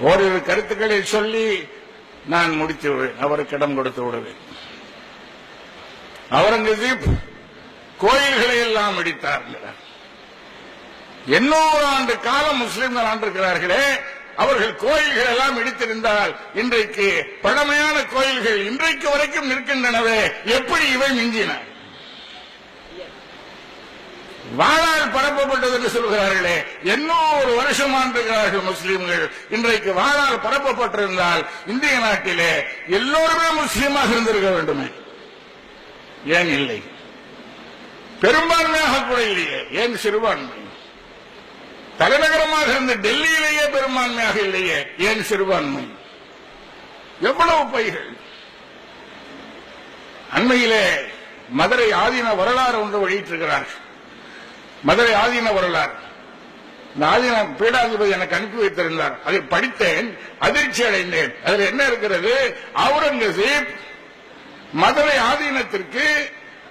ஓரிரு கருத்துக்களை சொல்லி நான் முடித்து விடுவேன், அவருக்கு இடம் கொடுத்து விடுவேன். அவுரங்கசீப் கோயில்களை எல்லாம் இடித்தார்கள். 800 ஆண்டு காலம் முஸ்லிம்கள் ஆண்டிருக்கிறார்களே, அவர்கள் கோயில்கள் எல்லாம் இடித்திருந்தால் இன்றைக்கு பழமையான கோயில்கள் இன்றைக்கு வரைக்கும் நிற்கின்றனவே, எப்படி இவை மிஞ்சின? வாழால் பரப்பப்பட்டது என்று சொல்கிறார்களே, 800 வருஷம் ஆண்டிருக்கிறார்கள் முஸ்லிம்கள். இன்றைக்கு வாழால் பரப்பப்பட்டிருந்தால் இந்திய நாட்டிலே எல்லோருமே முஸ்லீமாக இருந்திருக்க வேண்டுமே, ஏன் இல்லை? பெரும்பான்மையாக கூட இல்லையே, ஏன் சிறுபான்மை? தலைநகரமாக இருந்த டெல்லியிலேயே பெரும்பான்மையாக இல்லையே, ஏன் சிறுபான்மை? எவ்வளவு பொய்கள்! அண்மையிலே மதுரை ஆதீன வரலாறு ஒன்று வெளியிட்டிருக்கிறார்கள். மதுரை ஆதீன வரலாறு. இந்த ஆதீன பீடாதிபதி எனக்கு அனுப்பி வைத்திருந்தார். அதை படித்தேன், அதிர்ச்சி அடைந்தேன். அதில் என்ன இருக்கிறது? அவுரங்கசீப் மதுரை ஆதீனத்திற்கு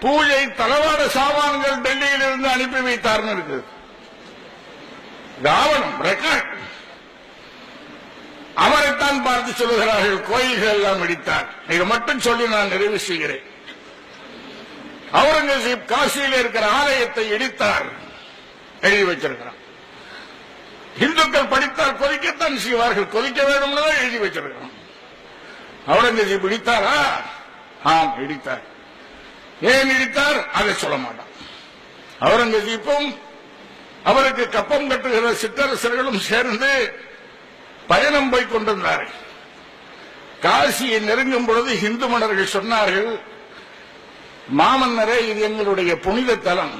பூஜை தளவாட சாமான்கள் டெல்லியில் இருந்து அனுப்பி வைத்தார்னு இருக்குது. ஆவணம், ரெக்கார்ட். அவரைத்தான் பார்த்து சொல்லுகிறார்கள் கோயில்கள் எல்லாம் இடித்தார். இதை மட்டும் சொல்லி நான் நிறைவு செய்கிறேன். அவுரங்கசீப் காசியில் இருக்கிற ஆலயத்தை இடித்தார், எழுதி வச்சிருக்கிறார். இந்துக்கள் படித்தால் கொதிக்கத்தான் செய்வார்கள், கொதிக்க வேண்டும் எழுதி வச்சிருக்கிறான். அவுரங்கசீப் இடித்தாரா? ஆம், இடித்தார். ஏன் இடித்தார்? அதை சொல்ல மாட்டான். அவுரங்கசீப்பும் அவருக்கு கப்பம் கட்டுகிற சிற்றரசர்களும் சேர்ந்து பயணம் போய்க் கொண்டிருந்தார்கள். காசியை நெருங்கும் பொழுது இந்து மன்னர்கள் சொன்னார்கள், மாமன்னரே, இது எங்களுடைய புனித தலம்,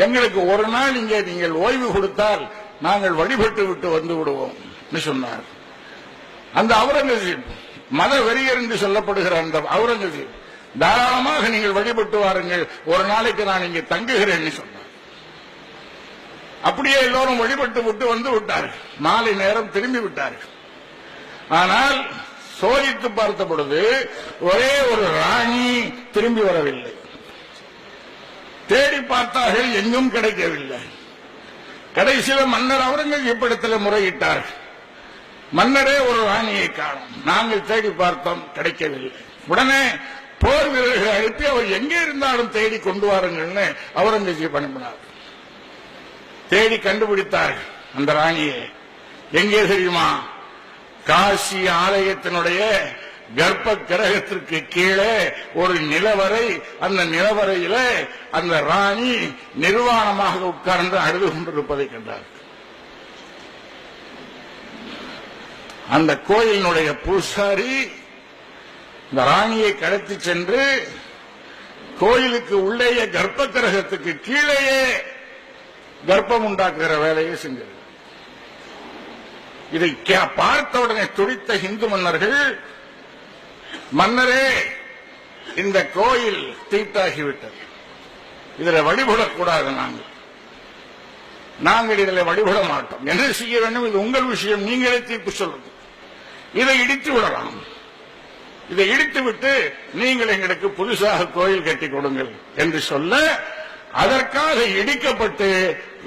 எங்களுக்கு ஒரு நாள் இங்கே நீங்கள் ஓய்வு கொடுத்தால் நாங்கள் வழிபட்டு விட்டு வந்து விடுவோம் சொன்னார். அந்த அவுரங்கசீப், மத வெறியர் என்று சொல்லப்படுகிற அந்த அவுரங்கசீப், தாராளமாக நீங்கள் வழிபட்டு வாருங்கள், ஒரு நாளைக்கு நான் இங்கே தங்குகிறேன் சொன்னார். அப்படியே எல்லோரும் வழிபட்டு விட்டு வந்து விட்டார்கள். மாலை நேரம் திரும்பி விட்டார்கள். ஆனால் சோதித்து பார்த்த பொழுது ஒரே ஒரு ராணி திரும்பி வரவில்லை. தேடி பார்த்தார்கள், எங்கும் கிடைக்கவில்லை. கடைசியில் மன்னர் அவுரங்கசீப்பிடத்தில் முறையிட்டார்கள். மன்னரே, ஒரு ராணியை காணும், நாங்கள் தேடி பார்த்தோம், கிடைக்கவில்லை. உடனே போர் வீரர்களை அனுப்பி அவர் எங்கே இருந்தாலும் தேடி கொண்டு வாருங்கள்னு அவுரங்கசீப் அனுப்பினார். தேடி கண்டுபிடித்தார்கள் அந்த ராணியை. எங்கே தெரியுமா? காசி ஆலயத்தினுடைய கர்ப்ப கிரகத்திற்கு கீழே ஒரு நிலவரை, அந்த நிலவரையில அந்த ராணி நிர்வாணமாக உட்கார்ந்து அழுது கொண்டிருப்பதை கண்டார். அந்த கோயிலினுடைய பூசாரி இந்த ராணியை கடத்தி சென்று கோயிலுக்கு உள்ளேயே கர்ப்ப கிரகத்துக்கு கீழேயே கர்ப்பம் உண்டாக்குகிற வேலையை செஞ்சது. இதை பார்த்த உடனே துடித்த இந்து மன்னர்கள், மன்னரே, இந்த கோயில் தீட்டாகிவிட்டது, இதில் வழிபடக்கூடாது, நாங்கள் இதில் வழிபட மாட்டோம், என்ன செய்ய வேண்டும்? இது உங்கள் விஷயம், நீங்களே தீர்ப்பு சொல்லுங்க. இதை இடித்து விடலாம், இதை இடித்துவிட்டு நீங்கள் எங்களுக்கு புதுசாக கோயில் கட்டி கொடுங்கள் என்று சொல்ல, அதற்காக இடிக்கப்பட்டு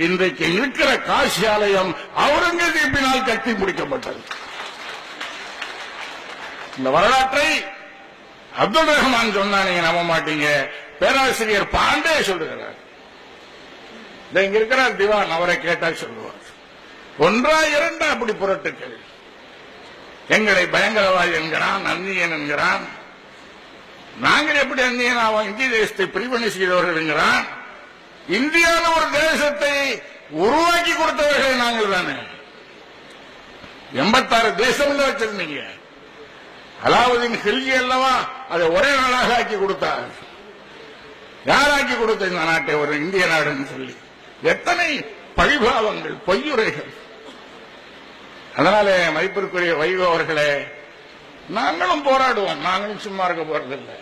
இன்றைக்கு இருக்கிற காசி ஆலயம் அவுரங்கசீப்பினால் கட்டி முடிக்கப்பட்டது. இந்த வரலாற்றை அப்துல் ரஹ்மான் சொன்னா நீங்க நம்ப மாட்டீங்க, பேராசிரியர் பாண்டே சொல்லுகிறார். இங்க இருக்கிறார் திவான், அவரை கேட்டால் சொல்லுவார். ஒன்றா இரண்டா அப்படி புரட்டுக்கள். எங்களை பயங்கரவாதி என்கிறான், அந்நியன் என்கிறான். நாங்கள் எப்படி அந்நியன் ஆவோம்? இந்திய தேசத்தை பிரிவினை செய்தவர்கள் என்கிறான். இந்தியாவில் ஒரு தேசத்தை உருவாக்கி கொடுத்தவர்கள் நாங்கள் தானே. 86 தேசம் வச்சிருந்தீங்க. அலாவுதீன் ஹில்ஜி அல்லவா அதை ஒரே நாளாக ஆக்கி கொடுத்தார். யாராக்கி கொடுத்த இந்த நாட்டை ஒரு இந்திய நாடுன்னு சொல்லி எத்தனை பழிபாவங்கள், பொய்யுரைகள். அதனாலே மதிப்பிற்குரிய வைகோ அவர்களே, நாங்களும் போராடுவோம், நாங்களும் சும்மா இருக்க போறதில்லை.